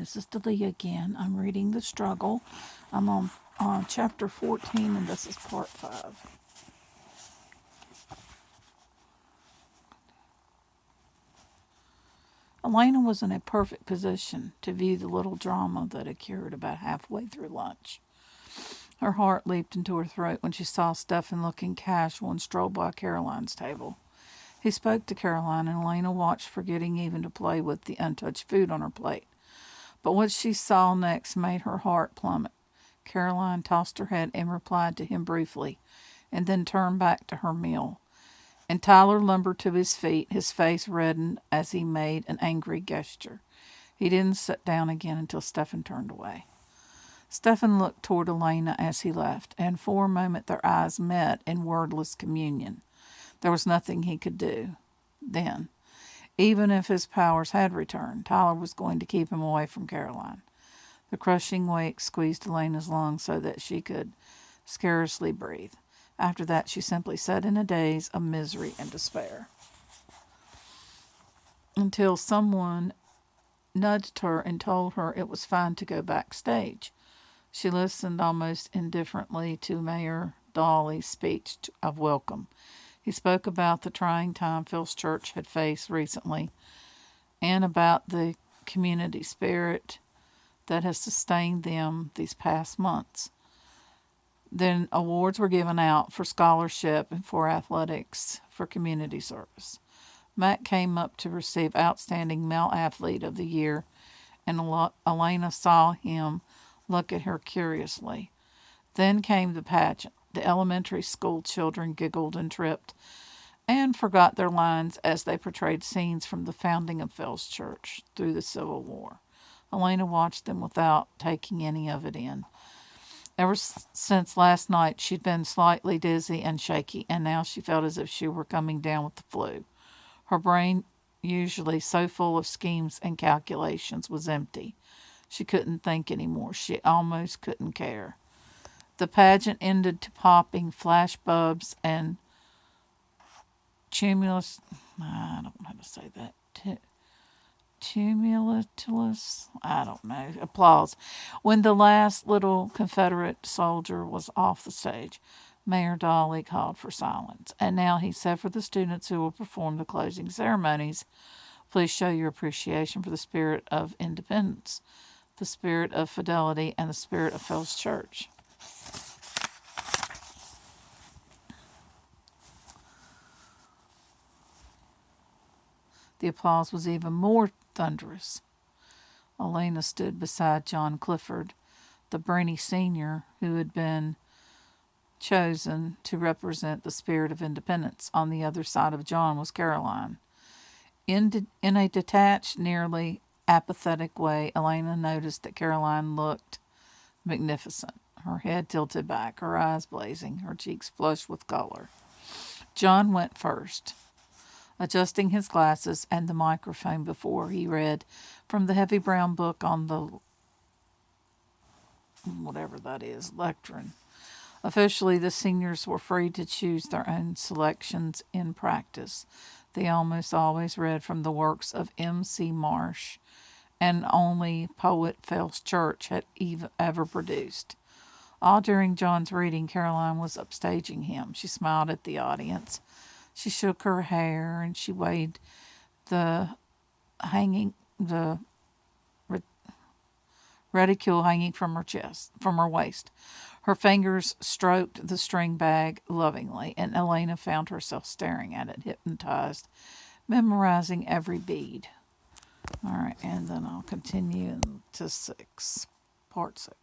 This is Delia again. I'm reading The Struggle. I'm on chapter 14, and this is part 5. Elena was in a perfect position to view the little drama that occurred about halfway through lunch. Her heart leaped into her throat when she saw Stephen looking casual and stroll by Caroline's table. He spoke to Caroline, and Elena watched, forgetting even to play with the untouched food on her plate. But what she saw next made her heart plummet. Caroline tossed her head and replied to him briefly, and then turned back to her meal. And Tyler lumbered to his feet, his face reddened as he made an angry gesture. He didn't sit down again until Stephen turned away. Stephen looked toward Elena as he left, and for a moment their eyes met in wordless communion. There was nothing he could do then. Even if his powers had returned, Tyler was going to keep him away from Caroline. The crushing weight squeezed Elena's lungs so that she could scarcely breathe. After that, she simply sat in a daze of misery and despair. Until someone nudged her and told her it was fine to go backstage. She listened almost indifferently to Mayor Dawley's speech of welcome. He spoke about the trying time Phil's church had faced recently and about the community spirit that has sustained them these past months. Then awards were given out for scholarship and for athletics for community service. Matt came up to receive Outstanding Male Athlete of the Year, and Elena saw him look at her curiously. Then came the pageant. The elementary school children giggled and tripped and forgot their lines as they portrayed scenes from the founding of Phil's church through the Civil War. Elena watched them without taking any of it in. Ever since last night, she'd been slightly dizzy and shaky, and now she felt as if she were coming down with the flu. Her brain, usually so full of schemes and calculations, was empty. She couldn't think anymore. She almost couldn't care. The pageant ended to popping flash bulbs and tumulus. I don't know how to say that. Tumultuous. I don't know. Applause. When the last little Confederate soldier was off the stage, Mayor Dawley called for silence. And now he said, for the students who will perform the closing ceremonies, please show your appreciation for the spirit of independence, the spirit of fidelity, and the spirit of Phil's church. The applause was even more thunderous. Elena stood beside John Clifford, the brainy senior who had been chosen to represent the spirit of independence. On the other side of John was Caroline. In a detached, nearly apathetic way, Elena noticed that Caroline looked magnificent, her head tilted back, her eyes blazing, her cheeks flushed with color. John went first, adjusting his glasses and the microphone before he read from the heavy brown book on the whatever that is, lectern. Officially, the seniors were free to choose their own selections in practice. They almost always read from the works of M.C. Marsh, and only poet Phil's church had ever produced. All during John's reading, Caroline was upstaging him. She smiled at the audience. She shook her hair, and she waved the reticule hanging from her waist. Her fingers stroked the string bag lovingly, and Elena found herself staring at it, hypnotized, memorizing every bead. All right, and then I'll continue to part 6.